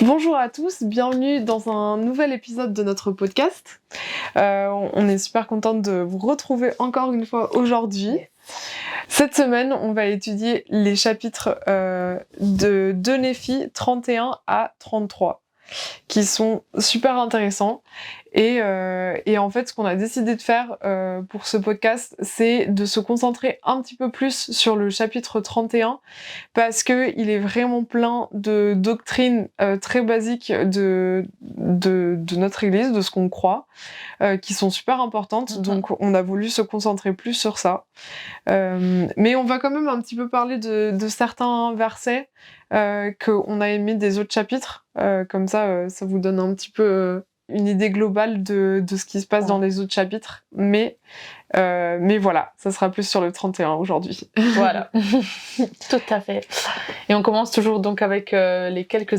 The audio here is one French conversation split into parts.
Bonjour à tous, bienvenue dans un nouvel épisode de notre podcast. On est super contente de vous retrouver encore une fois aujourd'hui. Cette semaine, on va étudier les chapitres de Néphi 31 à 33, qui sont super intéressants. Et en fait, ce qu'on a décidé de faire pour ce podcast, c'est de se concentrer un petit peu plus sur le chapitre 31, parce que il est vraiment plein de doctrines très basiques de notre Église, de ce qu'on croit, qui sont super importantes. Donc, on a voulu se concentrer plus sur ça. Mais on va quand même un petit peu parler de certains versets qu'on a aimés des autres chapitres. Comme ça, ça vous donne un petit peu une idée globale de ce qui se passe dans les autres chapitres. Mais voilà, ça sera plus sur le 31 aujourd'hui. Voilà, tout à fait. Et on commence toujours donc avec les quelques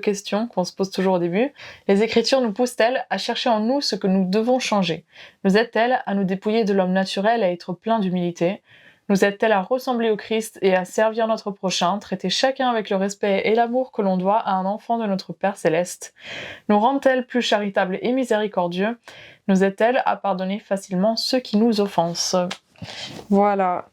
questions qu'on se pose toujours au début. Les Écritures nous poussent-elles à chercher en nous ce que nous devons changer? Nous aident-elles à nous dépouiller de l'homme naturel et à être plein d'humilité? Nous aident-elles à ressembler au Christ et à servir notre prochain, traiter chacun avec le respect et l'amour que l'on doit à un enfant de notre Père céleste? Nous rendent-elles plus charitables et miséricordieux? Nous aident-elles à pardonner facilement ceux qui nous offensent? Voilà.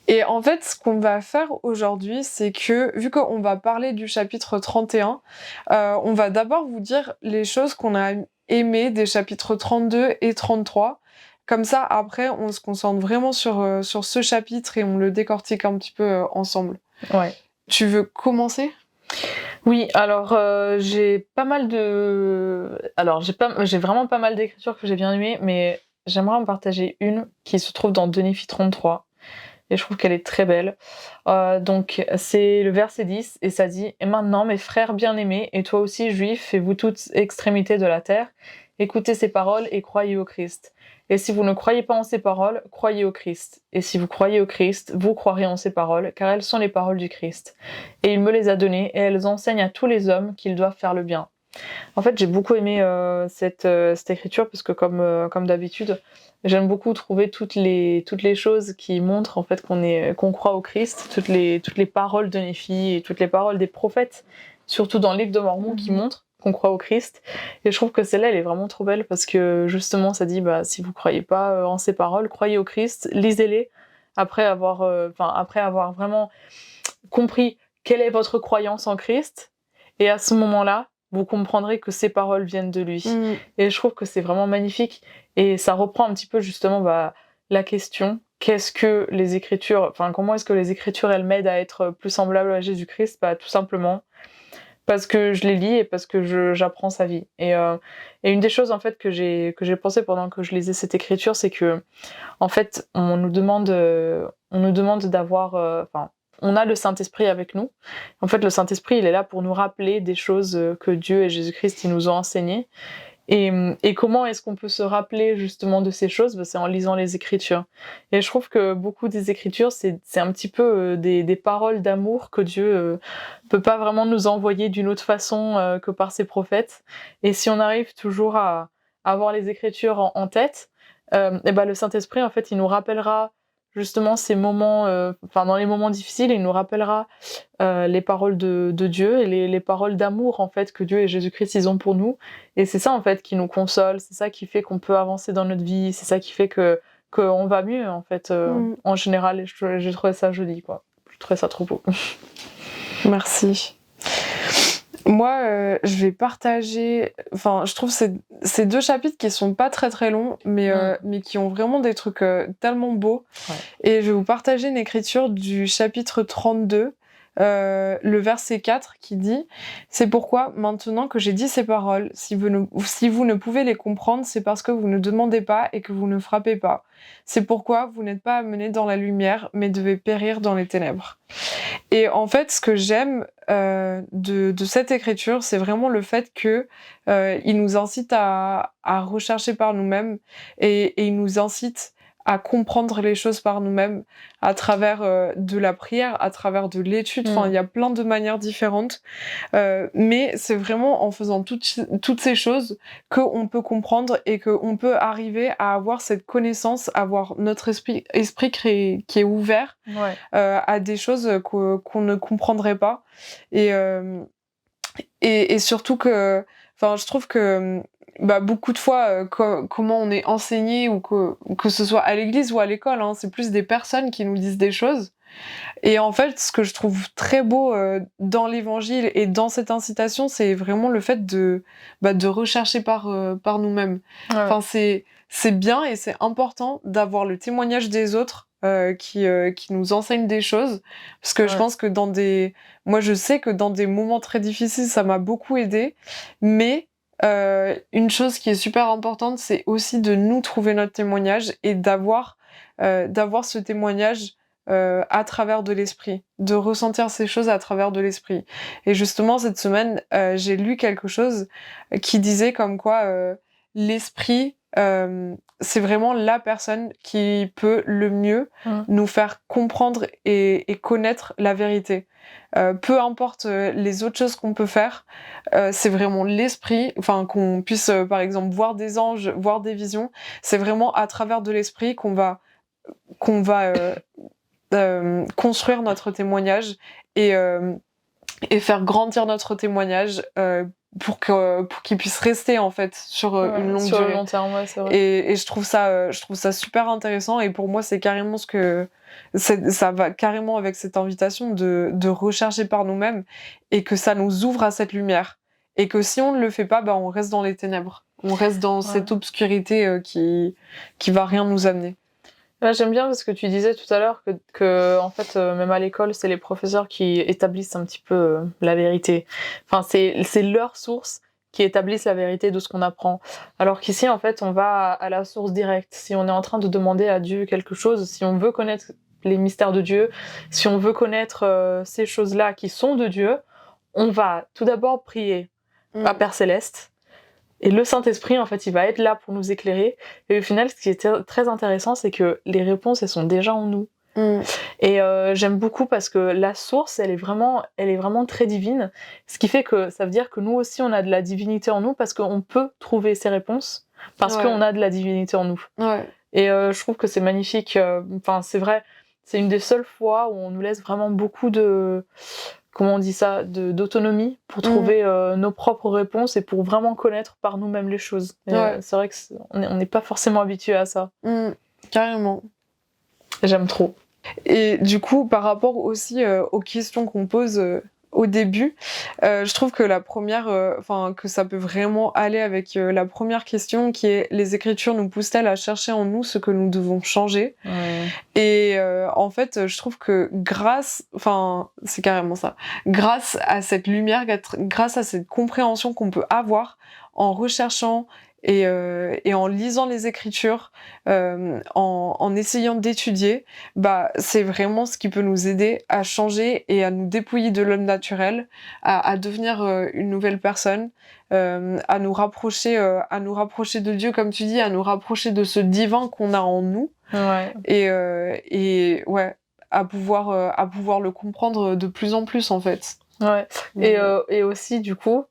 Et en fait, ce qu'on va faire aujourd'hui, c'est que, vu qu'on va parler du chapitre 31, on va d'abord vous dire les choses qu'on a aimées des chapitres 32 et 33. Comme ça, après, on se concentre vraiment sur ce chapitre et on le décortique un petit peu ensemble. Ouais. Tu veux commencer ? Oui, alors j'ai vraiment pas mal d'écritures que j'ai bien aimées, mais j'aimerais en partager une qui se trouve dans 2 Néphi 33. Et je trouve qu'elle est très belle. Donc c'est le verset 10 et ça dit « Et maintenant, mes frères bien-aimés, et toi aussi juifs, et vous toutes extrémités de la terre, écoutez ces paroles et croyez au Christ. Et si vous ne croyez pas en ces paroles, croyez au Christ. Et si vous croyez au Christ, vous croirez en ces paroles, car elles sont les paroles du Christ. Et il me les a données, et elles enseignent à tous les hommes qu'ils doivent faire le bien. » En fait, j'ai beaucoup aimé cette écriture, parce que comme d'habitude, j'aime beaucoup trouver toutes les choses qui montrent en fait qu'on croit au Christ, toutes les paroles de Néphi et toutes les paroles des prophètes, surtout dans le livre de Mormon, qui montrent qu'on croit au Christ. Et je trouve que celle-là, elle est vraiment trop belle parce que justement, ça dit si vous croyez pas en ces paroles, croyez au Christ, lisez-les après avoir vraiment compris quelle est votre croyance en Christ. Et à ce moment-là, vous comprendrez que ces paroles viennent de lui. Et je trouve que c'est vraiment magnifique. Et ça reprend un petit peu justement la question, qu'est-ce que les Écritures, comment est-ce que les Écritures, elles m'aident à être plus semblable à Jésus-Christ? Tout simplement parce que je les lis et parce que j'apprends sa vie. Et une des choses en fait que j'ai pensé pendant que je lisais cette écriture, c'est que en fait on nous demande d'avoir, on a le Saint-Esprit avec nous. En fait, le Saint-Esprit, il est là pour nous rappeler des choses que Dieu et Jésus-Christ ils nous ont enseignées. Et comment est-ce qu'on peut se rappeler justement de ces choses? C'est en lisant les Écritures. Et je trouve que beaucoup des Écritures, c'est un petit peu des paroles d'amour que Dieu peut pas vraiment nous envoyer d'une autre façon que par ses prophètes. Et si on arrive toujours à avoir les Écritures en tête, le Saint-Esprit, en fait, il nous rappellera justement ces moments, dans les moments difficiles, il nous rappellera les paroles de Dieu et les paroles d'amour en fait que Dieu et Jésus-Christ ils ont pour nous. Et c'est ça en fait qui nous console, c'est ça qui fait qu'on peut avancer dans notre vie, c'est ça qui fait qu'on va mieux en fait en général. Et j'ai trouvé ça joli quoi. Je trouvais ça trop beau. Merci. Moi, je vais partager... je trouve ces deux chapitres qui sont pas très très longs, mais qui ont vraiment des trucs tellement beaux. Ouais. Et je vais vous partager une écriture du chapitre 32, le verset 4, qui dit « C'est pourquoi, maintenant que j'ai dit ces paroles, si vous ne pouvez les comprendre, c'est parce que vous ne demandez pas et que vous ne frappez pas. C'est pourquoi vous n'êtes pas amenés dans la lumière, mais devez périr dans les ténèbres. » Et en fait, ce que j'aime de cette écriture, c'est vraiment le fait que il nous incite à rechercher par nous-mêmes et il nous incite à comprendre les choses par nous-mêmes à travers de la prière, à travers de l'étude. Il y a plein de manières différentes. Mais c'est vraiment en faisant toutes ces choses qu'on peut comprendre et qu'on peut arriver à avoir cette connaissance, avoir notre esprit qui est ouvert à des choses qu'on ne comprendrait pas. Et surtout que, enfin, je trouve que beaucoup de fois, comment on est enseigné ou que ce soit à l'église ou à l'école, hein, c'est plus des personnes qui nous disent des choses. Et en fait, ce que je trouve très beau dans l'évangile et dans cette incitation, c'est vraiment le fait de rechercher par nous-mêmes. Ouais. Enfin, c'est bien et c'est important d'avoir le témoignage des autres qui nous enseignent des choses. Parce que je Ouais. pense que moi, je sais que dans des moments très difficiles, ça m'a beaucoup aidé. Mais une chose qui est super importante, c'est aussi de nous trouver notre témoignage et d'avoir ce témoignage à travers de l'esprit, de ressentir ces choses à travers de l'esprit. Et justement, cette semaine, j'ai lu quelque chose qui disait comme quoi l'esprit, c'est vraiment la personne qui peut le mieux nous faire comprendre et connaître la vérité. Peu importe les autres choses qu'on peut faire, c'est vraiment l'esprit, enfin qu'on puisse par exemple voir des anges, voir des visions, c'est vraiment à travers de l'esprit qu'on va construire notre témoignage et faire grandir notre témoignage pour qu'il puisse rester en fait sur une longue sur durée. le long terme, ouais, c'est vrai. Et je trouve ça super intéressant et pour moi c'est carrément ça va carrément avec cette invitation de rechercher par nous-mêmes et que ça nous ouvre à cette lumière et que si on ne le fait pas, on reste dans les ténèbres, on reste dans cette obscurité qui va rien nous amener. Ouais, j'aime bien ce que tu disais tout à l'heure, que en fait, même à l'école, c'est les professeurs qui établissent un petit peu la vérité. Enfin, c'est leur source qui établissent la vérité de ce qu'on apprend. Alors qu'ici, en fait, on va à la source directe. Si on est en train de demander à Dieu quelque chose, si on veut connaître les mystères de Dieu, si on veut connaître ces choses-là qui sont de Dieu, on va tout d'abord prier à Père Céleste. Et le Saint-Esprit, en fait, il va être là pour nous éclairer. Et au final, ce qui est très intéressant, c'est que les réponses, elles sont déjà en nous. Et j'aime beaucoup parce que la source, elle est vraiment très divine. Ce qui fait que ça veut dire que nous aussi, on a de la divinité en nous parce qu'on peut trouver ces réponses parce qu'on a de la divinité en nous. Ouais. Et je trouve que c'est magnifique. Enfin, c'est vrai, c'est une des seules fois où on nous laisse vraiment beaucoup de... Comment on dit ça, d'autonomie pour trouver nos propres réponses et pour vraiment connaître par nous-mêmes les choses. Et, c'est vrai qu'on n'est pas forcément habitué à ça. Carrément. J'aime trop. Et du coup, par rapport aussi aux questions qu'on pose au début, je trouve que la première, que ça peut vraiment aller avec la première question qui est: les Écritures nous poussent-elles à chercher en nous ce que nous devons changer ? Et en fait, je trouve que c'est carrément ça, grâce à cette lumière, grâce à cette compréhension qu'on peut avoir en recherchant et en lisant les Écritures, en essayant d'étudier, c'est vraiment ce qui peut nous aider à changer et à nous dépouiller de l'homme naturel, à devenir une nouvelle personne, à nous rapprocher de Dieu, comme tu dis, à nous rapprocher de ce divin qu'on a en nous. Et à pouvoir le comprendre de plus en plus en fait. Et aussi du coup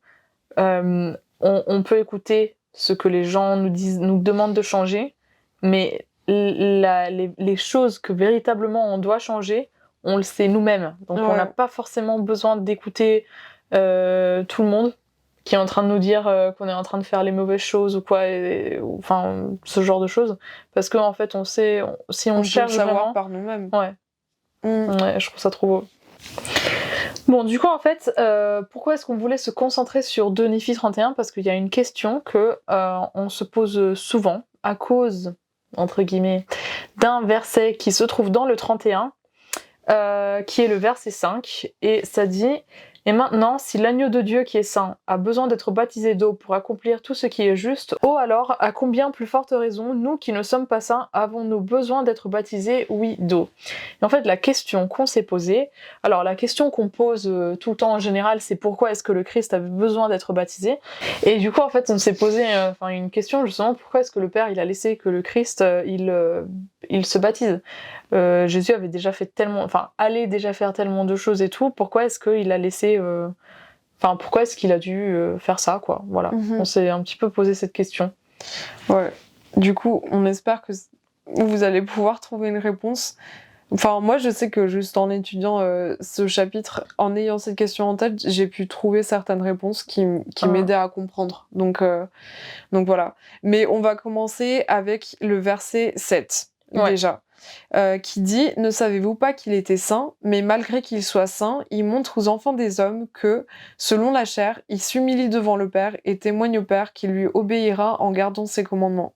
on peut écouter ce que les gens nous demandent de changer, mais les choses que véritablement on doit changer, on le sait nous-mêmes, donc on n'a pas forcément besoin d'écouter tout le monde qui est en train de nous dire qu'on est en train de faire les mauvaises choses ou quoi, enfin ce genre de choses, parce qu'en fait on sait, si on cherche peut le savoir vraiment par nous-mêmes. Ouais, je trouve ça trop beau. Bon, du coup, en fait, pourquoi est-ce qu'on voulait se concentrer sur 2 Néphi 31 ? Parce qu'il y a une question que on se pose souvent à cause, entre guillemets, d'un verset qui se trouve dans le 31, qui est le verset 5, et ça dit: « Et maintenant, si l'agneau de Dieu qui est saint a besoin d'être baptisé d'eau pour accomplir tout ce qui est juste, oh alors, à combien plus forte raison, nous qui ne sommes pas saints, avons-nous besoin d'être baptisés, oui, d'eau ?» Et en fait, la question qu'on s'est posée, alors la question qu'on pose tout le temps en général, c'est pourquoi est-ce que le Christ avait besoin d'être baptisé ? Et du coup, en fait, on s'est posé une question justement, pourquoi est-ce que le Père il a laissé que le Christ il se baptise ? Jésus avait déjà fait allait déjà faire tellement de choses et tout, pourquoi est-ce qu'il a laissé pourquoi est-ce qu'il a dû faire ça, quoi, voilà. On s'est un petit peu posé cette question. Ouais, du coup on espère que vous allez pouvoir trouver une réponse Enfin, moi, je sais que juste en étudiant ce chapitre, en ayant cette question en tête, j'ai pu trouver certaines réponses qui m'aidaient à comprendre. Donc voilà. Mais on va commencer avec le verset 7, déjà, qui dit « Ne savez-vous pas qu'il était saint, mais malgré qu'il soit saint, il montre aux enfants des hommes que, selon la chair, il s'humilie devant le Père et témoigne au Père qu'il lui obéira en gardant ses commandements. »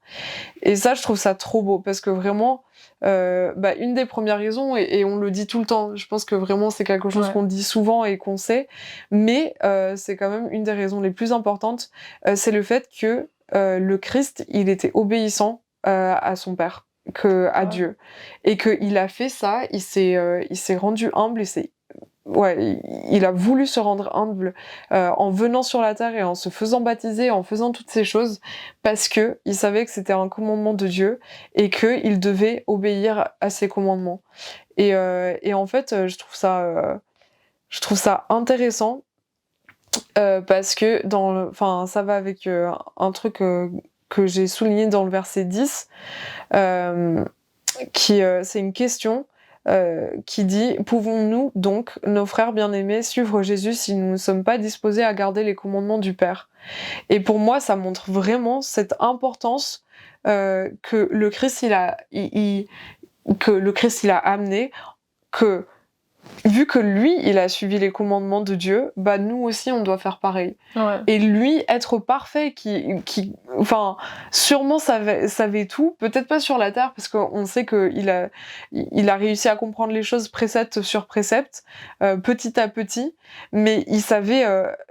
Et ça, je trouve ça trop beau, parce que vraiment, une des premières raisons, et on le dit tout le temps, je pense que vraiment c'est quelque chose qu'on dit souvent et qu'on sait, mais c'est quand même une des raisons les plus importantes, c'est le fait que le Christ, il était obéissant à son Père, à Dieu. Et qu'il a fait ça, il s'est rendu humble, il a voulu se rendre humble en venant sur la terre et en se faisant baptiser, en faisant toutes ces choses, parce que il savait que c'était un commandement de Dieu et qu'il devait obéir à ses commandements. Et en fait, je trouve ça intéressant parce que ça va avec un truc que j'ai souligné dans le verset 10, c'est une question qui dit « Pouvons-nous donc, nos frères bien-aimés, suivre Jésus si nous ne sommes pas disposés à garder les commandements du Père ?» Et pour moi, ça montre vraiment cette importance que le Christ il a amené, que vu que lui, il a suivi les commandements de Dieu, bah nous aussi, on doit faire pareil. Et lui, être parfait, enfin, sûrement savait tout, peut-être pas sur la terre, parce qu'on sait qu'il a réussi à comprendre les choses précepte sur précepte, petit à petit, mais il savait,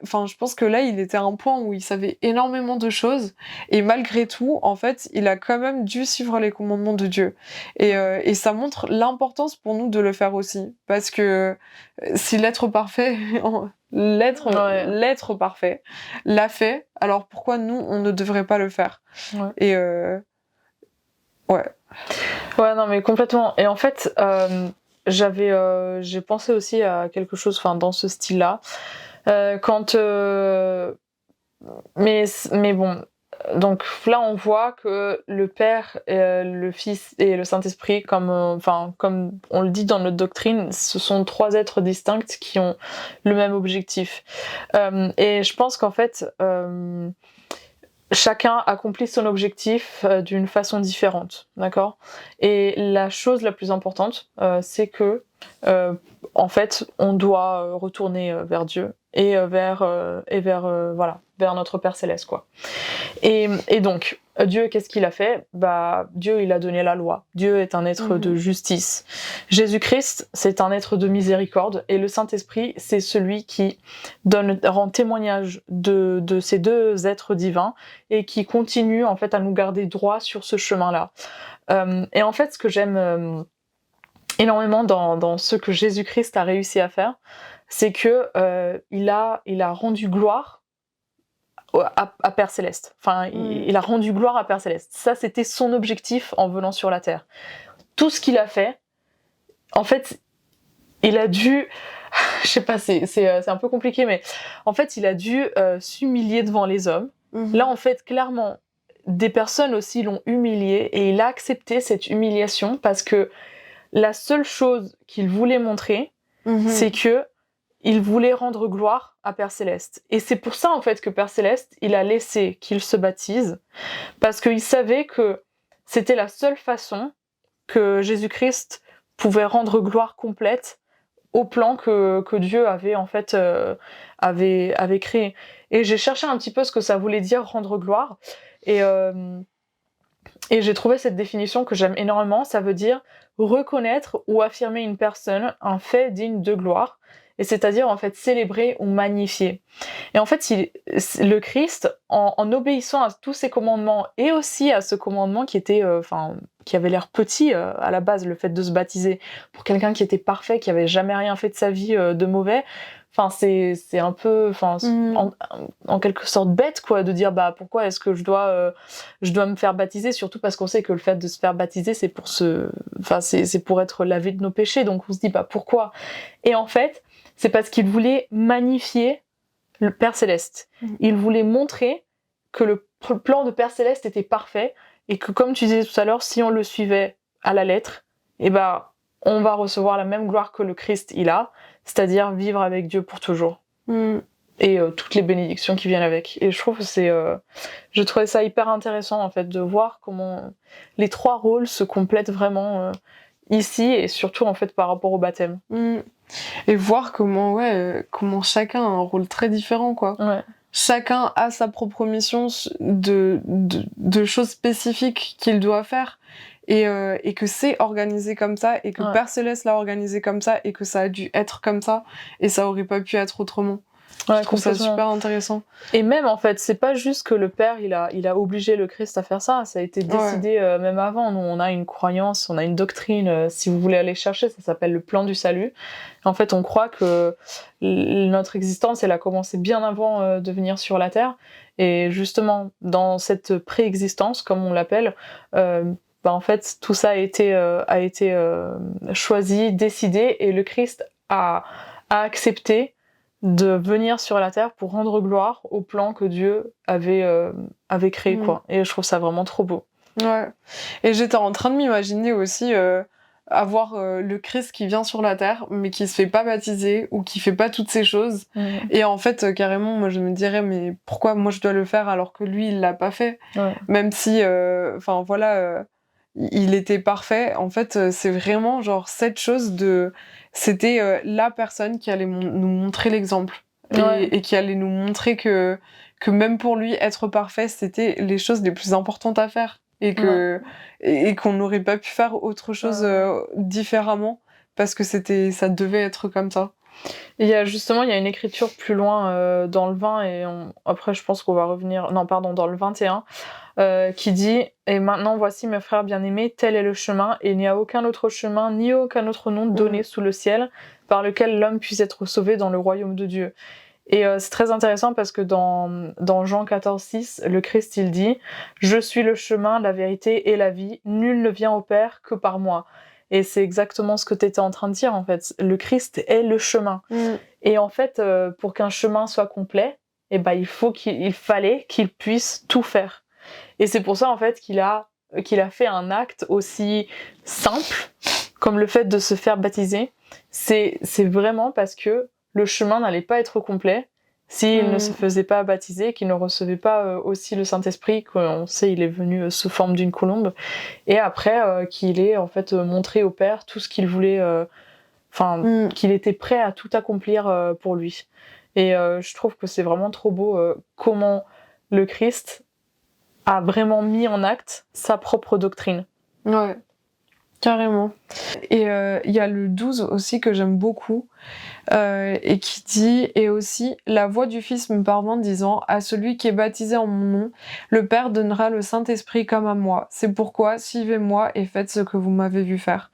je pense que là, il était à un point où il savait énormément de choses, et malgré tout, en fait, il a quand même dû suivre les commandements de Dieu. Et ça montre l'importance pour nous de le faire aussi, parce que si l'être parfait, l'être parfait l'a fait, alors pourquoi nous on ne devrait pas le faire? Et non mais complètement. Et en fait, j'ai pensé aussi à quelque chose, dans ce style-là, mais bon. Donc là, on voit que le Père, le Fils et le Saint-Esprit, comme on le dit dans notre doctrine, ce sont trois êtres distincts qui ont le même objectif. Et je pense qu'en fait, chacun accomplit son objectif d'une façon différente, d'accord ? Et la chose la plus importante, c'est que, en fait, on doit retourner vers Dieu et vers notre Père Céleste, quoi. Et donc, Dieu, qu'est-ce qu'il a fait ? Dieu, il a donné la loi. Dieu est un être de justice. Jésus-Christ, c'est un être de miséricorde. Et le Saint-Esprit, c'est celui qui rend témoignage de ces deux êtres divins et qui continue, en fait, à nous garder droit sur ce chemin-là. Et en fait, ce que j'aime énormément dans ce que Jésus-Christ a réussi à faire, c'est que il a rendu gloire à Père Céleste. Il a rendu gloire à Père Céleste. Ça, c'était son objectif en venant sur la Terre. Tout ce qu'il a fait, en fait, il a dû... Je sais pas, c'est un peu compliqué, mais en fait, il a dû s'humilier devant les hommes. Là, en fait, clairement, des personnes aussi l'ont humilié et il a accepté cette humiliation parce que la seule chose qu'il voulait montrer, c'est que il voulait rendre gloire à Père Céleste. Et c'est pour ça, en fait, que Père Céleste, il a laissé qu'il se baptise, parce qu'il savait que c'était la seule façon que Jésus-Christ pouvait rendre gloire complète au plan que Dieu avait, en fait, avait créé. Et j'ai cherché un petit peu ce que ça voulait dire, rendre gloire, et j'ai trouvé cette définition que j'aime énormément. Ça veut dire reconnaître ou affirmer une personne, un fait digne de gloire, et c'est-à-dire en fait célébrer ou magnifier. Et en fait, le Christ, en obéissant à tous ses commandements et aussi à ce commandement qui était, qui avait l'air petit à la base, le fait de se baptiser, pour quelqu'un qui était parfait, qui avait jamais rien fait de sa vie de mauvais. C'est un peu, en quelque sorte bête, quoi, de dire pourquoi est-ce que je dois me faire baptiser, surtout parce qu'on sait que le fait de se faire baptiser, c'est pour être lavé de nos péchés, donc on se dit pourquoi. Et en fait, c'est parce qu'il voulait magnifier le Père Céleste. Il voulait montrer que le plan de Père Céleste était parfait et que, comme tu disais tout à l'heure, si on le suivait à la lettre, on va recevoir la même gloire que le Christ il a, c'est-à-dire vivre avec Dieu pour toujours. Et toutes les bénédictions qui viennent avec. Et je trouve que je trouvais ça hyper intéressant en fait de voir comment les 3 rôles se complètent vraiment ici et surtout en fait par rapport au baptême. Et voir comment chacun a un rôle très différent quoi. Ouais. Chacun a sa propre mission de choses spécifiques qu'il doit faire et que c'est organisé comme ça et que Père Céleste l'a organisé comme ça et que ça a dû être comme ça et ça aurait pas pu être autrement. Je trouve ça super intéressant. Et même en fait, c'est pas juste que le Père il a obligé le Christ à faire ça, ça a été décidé même avant. Nous on a une croyance, on a une doctrine, si vous voulez aller chercher, ça s'appelle le plan du salut. En fait, on croit que notre existence elle a commencé bien avant de venir sur la terre et justement dans cette préexistence comme on l'appelle, en fait tout ça a été choisi, décidé et le Christ a accepté de venir sur la terre pour rendre gloire au plan que Dieu avait créé quoi. Et je trouve ça vraiment trop beau. Ouais. Et j'étais en train de m'imaginer aussi avoir le Christ qui vient sur la terre mais qui se fait pas baptiser ou qui fait pas toutes ces choses. Et en fait carrément moi je me dirais mais pourquoi moi je dois le faire alors que lui il l'a pas fait. Même si il était parfait. En fait c'est vraiment genre cette chose c'était la personne qui allait nous montrer l'exemple et qui allait nous montrer que même pour lui être parfait c'était les choses les plus importantes à faire et qu'on n'aurait pas pu faire autre chose différemment parce que ça devait être comme ça. Il y a une écriture plus loin dans le 20 et après je pense qu'on va revenir dans le 21 qui dit « Et maintenant voici mes frères bien-aimés, tel est le chemin et il n'y a aucun autre chemin ni aucun autre nom donné sous le ciel par lequel l'homme puisse être sauvé dans le royaume de Dieu. » Et c'est très intéressant parce que dans Jean 14,6, le Christ il dit « Je suis le chemin, la vérité et la vie, nul ne vient au Père que par moi. » Et c'est exactement ce que tu étais en train de dire en fait. Le Christ est le chemin. Et en fait, pour qu'un chemin soit complet, il fallait qu'il puisse tout faire. Et c'est pour ça en fait qu'il a fait un acte aussi simple comme le fait de se faire baptiser. C'est vraiment parce que le chemin n'allait pas être complet s'il ne se faisait pas baptiser, qu'il ne recevait pas aussi le Saint-Esprit, qu'on sait il est venu sous forme d'une colombe, et après qu'il ait en fait montré au Père tout ce qu'il voulait, qu'il était prêt à tout accomplir pour lui. Et je trouve que c'est vraiment trop beau comment le Christ a vraiment mis en acte sa propre doctrine. Ouais. Carrément. Et il y a le 12 aussi que j'aime beaucoup et qui dit « Et aussi, la voix du Fils me parvint disant « À celui qui est baptisé en mon nom, le Père donnera le Saint-Esprit comme à moi. C'est pourquoi, suivez-moi et faites ce que vous m'avez vu faire. »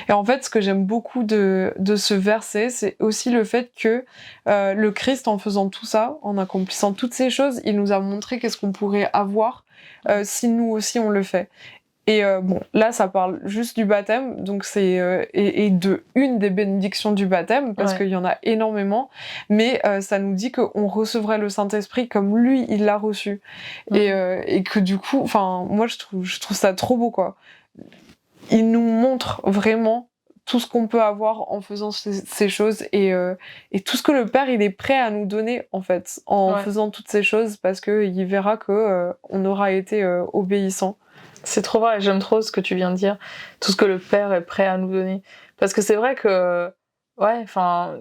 Et en fait, ce que j'aime beaucoup de ce verset, c'est aussi le fait que le Christ, en faisant tout ça, en accomplissant toutes ces choses, il nous a montré qu'est-ce qu'on pourrait avoir si nous aussi on le fait. Et là ça parle juste du baptême, donc c'est et de une des bénédictions du baptême parce qu'il y en a énormément, mais ça nous dit qu'on recevrait le Saint-Esprit comme lui il l'a reçu et que du coup, enfin moi je trouve ça trop beau quoi. Il nous montre vraiment tout ce qu'on peut avoir en faisant ces choses et tout ce que le Père il est prêt à nous donner en fait en faisant toutes ces choses parce que il verra que on aura été obéissant. C'est trop vrai, j'aime trop ce que tu viens de dire, tout ce que le Père est prêt à nous donner. Parce que c'est vrai que,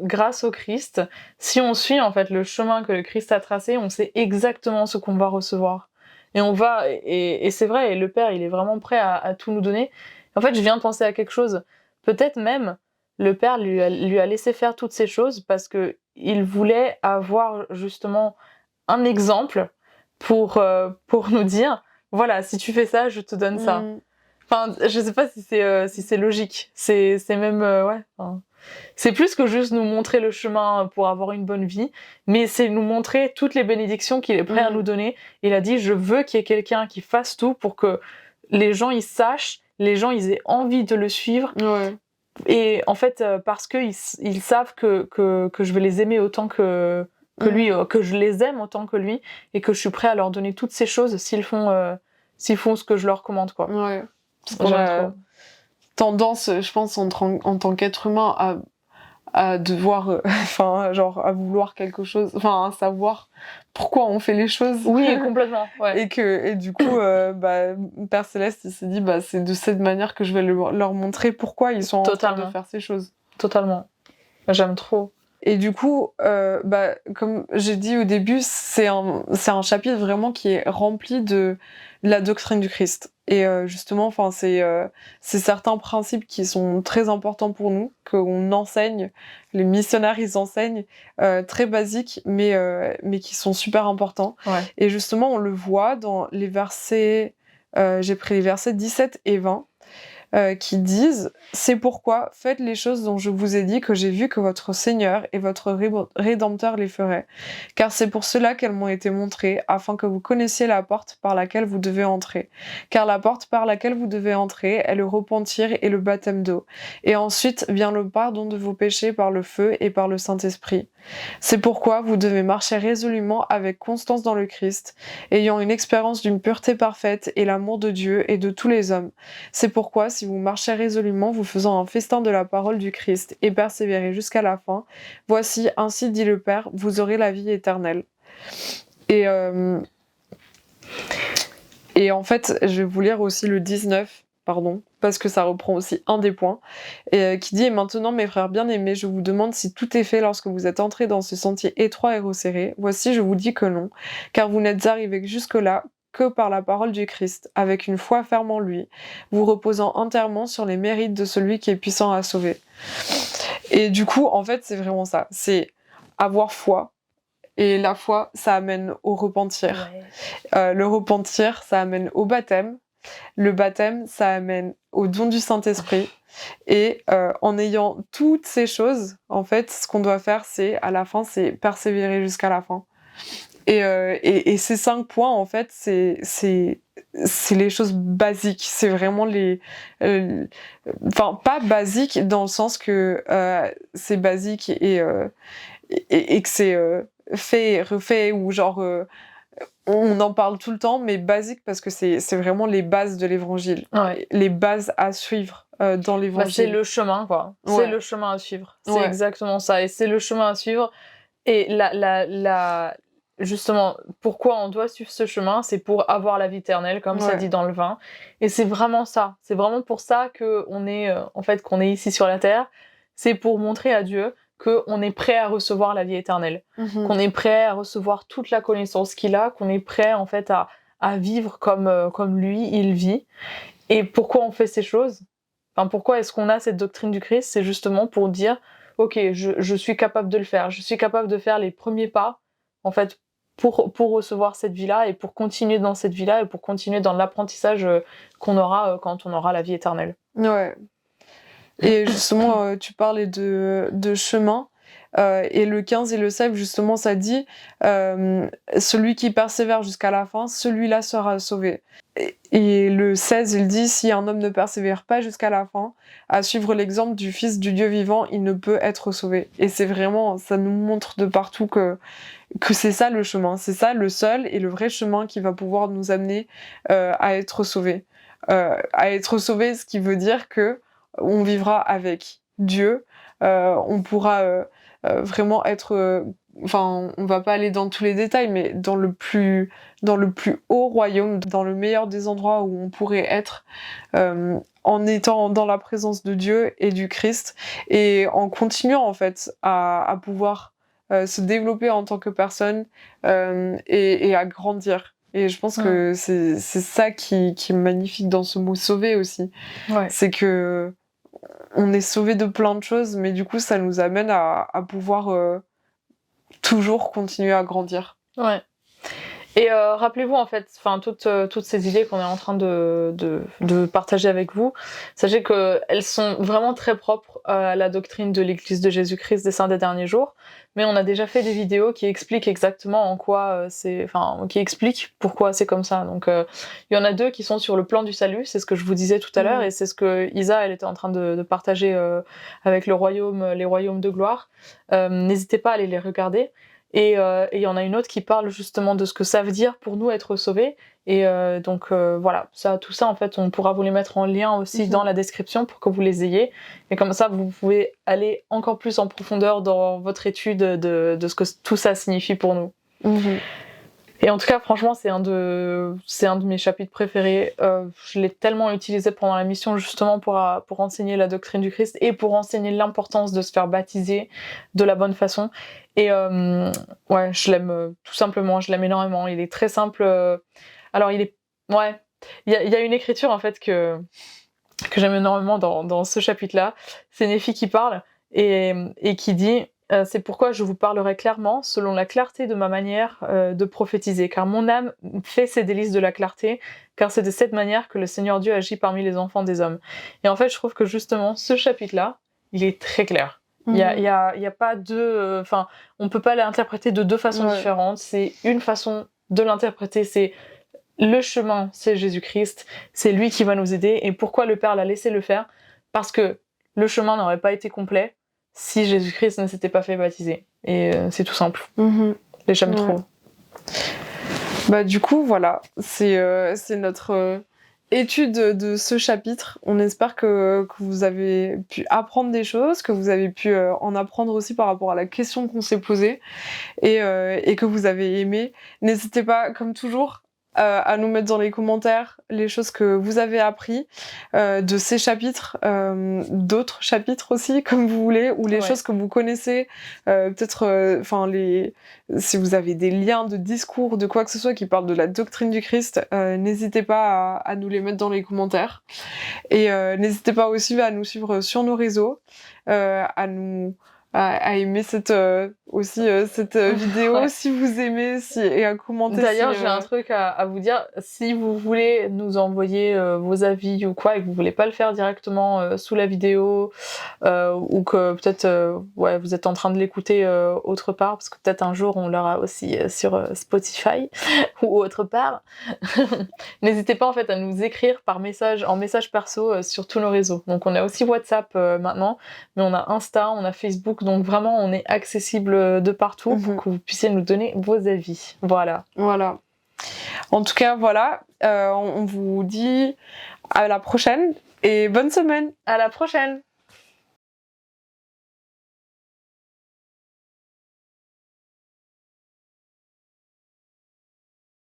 grâce au Christ, si on suit en fait le chemin que le Christ a tracé, on sait exactement ce qu'on va recevoir. Et c'est vrai, et le Père, il est vraiment prêt à tout nous donner. En fait, je viens de penser à quelque chose. Peut-être même, le Père lui a laissé faire toutes ces choses parce que il voulait avoir justement un exemple pour nous dire voilà, si tu fais ça, je te donne ça. Enfin, je sais pas si c'est logique. C'est même c'est plus que juste nous montrer le chemin pour avoir une bonne vie, mais c'est nous montrer toutes les bénédictions qu'il est prêt à nous donner. Il a dit je veux qu'il y ait quelqu'un qui fasse tout pour que les gens ils sachent, les gens ils aient envie de le suivre. Et en fait parce que ils savent que je vais les aimer autant que lui, que je les aime autant que lui, et que je suis prêt à leur donner toutes ces choses s'ils font ce que je leur commande, quoi. Ouais. tendance, je pense, en tant qu'être humain à devoir, genre à vouloir quelque chose, à savoir pourquoi on fait les choses. Oui, complètement. Ouais. Et du coup, Père Céleste, il s'est dit, c'est de cette manière que je vais leur montrer pourquoi ils sont en train de faire ces choses. Totalement. J'aime trop. Et du coup, comme j'ai dit au début, c'est un chapitre vraiment qui est rempli de la doctrine du Christ. Et justement, c'est certains principes qui sont très importants pour nous, qu'on enseigne, les missionnaires ils enseignent, très basiques, mais qui sont super importants. Ouais. Et justement, on le voit dans les versets, j'ai pris les versets 17 et 20, qui disent « C'est pourquoi faites les choses dont je vous ai dit que j'ai vu que votre Seigneur et votre Rédempteur les feraient. Car c'est pour cela qu'elles m'ont été montrées, afin que vous connaissiez la porte par laquelle vous devez entrer. Car la porte par laquelle vous devez entrer est le repentir et le baptême d'eau. Et ensuite vient le pardon de vos péchés par le feu et par le Saint-Esprit. C'est pourquoi vous devez marcher résolument avec constance dans le Christ, ayant une expérience d'une pureté parfaite et l'amour de Dieu et de tous les hommes. C'est pourquoi, si vous marchez résolument, vous faisant un festin de la parole du Christ et persévérez jusqu'à la fin, voici, ainsi dit le Père, vous aurez la vie éternelle. » Et en fait, je vais vous lire aussi le 19, parce que ça reprend aussi un des points, qui dit « Et maintenant, mes frères bien-aimés, je vous demande si tout est fait lorsque vous êtes entrés dans ce sentier étroit et resserré. Voici, je vous dis que non, car vous n'êtes arrivés jusque-là que par la parole du Christ, avec une foi ferme en lui, vous reposant entièrement sur les mérites de celui qui est puissant à sauver. » Et du coup, en fait, c'est vraiment ça. C'est avoir foi. Et la foi, ça amène au repentir. Ouais. Le repentir, ça amène au baptême. Le baptême, ça amène au don du Saint-Esprit. Et en ayant toutes ces choses, en fait, ce qu'on doit faire, à la fin, c'est persévérer jusqu'à la fin. Et ces 5 points, en fait, c'est les choses basiques. C'est vraiment les... pas basiques dans le sens que c'est basique et que c'est fait et refait, ou genre... on en parle tout le temps, mais basique parce que c'est vraiment les bases de l'évangile. Ouais. Les bases à suivre dans l'évangile. C'est le chemin, quoi. Ouais. C'est le chemin à suivre. C'est exactement ça. Et c'est le chemin à suivre. Et justement, pourquoi on doit suivre ce chemin, c'est pour avoir la vie éternelle, comme ça dit dans le 20. Et c'est vraiment ça. C'est vraiment pour ça qu'on est, qu'on est ici sur la terre. C'est pour montrer à Dieu qu'on est prêt à recevoir la vie éternelle. Qu'on est prêt à recevoir toute la connaissance qu'il a, qu'on est prêt, en fait, à vivre comme lui, il vit. Et pourquoi on fait ces choses ? Pourquoi est-ce qu'on a cette doctrine du Christ ? C'est justement pour dire... Ok, je suis capable de le faire. Je suis capable de faire les premiers pas, en fait, pour recevoir cette vie-là et pour continuer dans cette vie-là et pour continuer dans l'apprentissage qu'on aura quand on aura la vie éternelle. Ouais. Et justement, tu parlais de chemin. Et le 15 et le 16, justement, ça dit celui qui persévère jusqu'à la fin, celui-là sera sauvé. Et le 16, il dit si un homme ne persévère pas jusqu'à la fin, à suivre l'exemple du Fils du Dieu vivant, il ne peut être sauvé. Et c'est vraiment, ça nous montre de partout que c'est ça le chemin, c'est ça le seul et le vrai chemin qui va pouvoir nous amener à être sauvés. À être sauvés, ce qui veut dire que on vivra avec Dieu, on pourra vraiment être... on va pas aller dans tous les détails, mais dans le plus haut royaume, dans le meilleur des endroits où on pourrait être, en étant dans la présence de Dieu et du Christ, et en continuant en fait à pouvoir se développer en tant que personne et à grandir. Et je pense que c'est ça qui est magnifique dans ce mot sauver aussi. Ouais. C'est que on est sauvé de plein de choses, mais du coup ça nous amène à pouvoir toujours continuer à grandir. Ouais. Et rappelez-vous en fait, toutes ces idées qu'on est en train de partager avec vous, sachez qu'elles sont vraiment très propres à la doctrine de l'Église de Jésus-Christ des Saints des Derniers Jours, mais on a déjà fait des vidéos qui expliquent exactement qui expliquent pourquoi c'est comme ça. Donc il y en a 2 qui sont sur le plan du salut, c'est ce que je vous disais tout à l'heure, et c'est ce que Isa elle était en train de partager avec les royaumes de gloire. N'hésitez pas à aller les regarder. Et il y en a une autre qui parle justement de ce que ça veut dire pour nous être sauvés. Et donc voilà, tout ça en fait, on pourra vous les mettre en lien aussi dans la description pour que vous les ayez. Et comme ça, vous pouvez aller encore plus en profondeur dans votre étude de ce que tout ça signifie pour nous. Et en tout cas, franchement, c'est un de mes chapitres préférés. Je l'ai tellement utilisé pendant la mission justement pour enseigner la doctrine du Christ et pour enseigner l'importance de se faire baptiser de la bonne façon. Et ouais, je l'aime tout simplement, je l'aime énormément. Il est très simple. Alors, il y a une écriture en fait que j'aime énormément dans ce chapitre-là. C'est Néphi qui parle et qui dit c'est pourquoi je vous parlerai clairement, selon la clarté de ma manière de prophétiser, car mon âme fait ses délices de la clarté, car c'est de cette manière que le Seigneur Dieu agit parmi les enfants des hommes. Et en fait, je trouve que justement, ce chapitre-là, il est très clair. Il y a pas deux... Enfin, on peut pas l'interpréter de deux façons différentes. C'est une façon de l'interpréter, c'est le chemin, c'est Jésus-Christ, c'est lui qui va nous aider. Et pourquoi le Père l'a laissé le faire ? Parce que le chemin n'aurait pas été complet si Jésus-Christ ne s'était pas fait baptiser. Et c'est tout simple. Et j'aime trop. Bah du coup, voilà, c'est notre étude de ce chapitre. On espère que vous avez pu apprendre des choses, que vous avez pu en apprendre aussi par rapport à la question qu'on s'est posée et que vous avez aimé. N'hésitez pas, comme toujours, à nous mettre dans les commentaires les choses que vous avez appris de ces chapitres, d'autres chapitres aussi, comme vous voulez, ou les choses que vous connaissez, peut-être, si vous avez des liens de discours, de quoi que ce soit qui parlent de la doctrine du Christ, n'hésitez pas à nous les mettre dans les commentaires. Et n'hésitez pas aussi à nous suivre sur nos réseaux, à aimer cette vidéo si vous aimez, et à commenter. D'ailleurs, j'ai un truc à vous dire. Si vous voulez nous envoyer vos avis ou quoi, et que vous voulez pas le faire directement sous la vidéo, ou que peut-être vous êtes en train de l'écouter autre part, parce que peut-être un jour on l'aura aussi sur Spotify ou autre part, n'hésitez pas en fait à nous écrire en message perso sur tous nos réseaux. Donc on a aussi WhatsApp maintenant, mais on a Insta, on a Facebook, donc vraiment on est accessible de partout pour que vous puissiez nous donner vos avis. Voilà. En tout cas, voilà, on vous dit à la prochaine et bonne semaine. À la prochaine.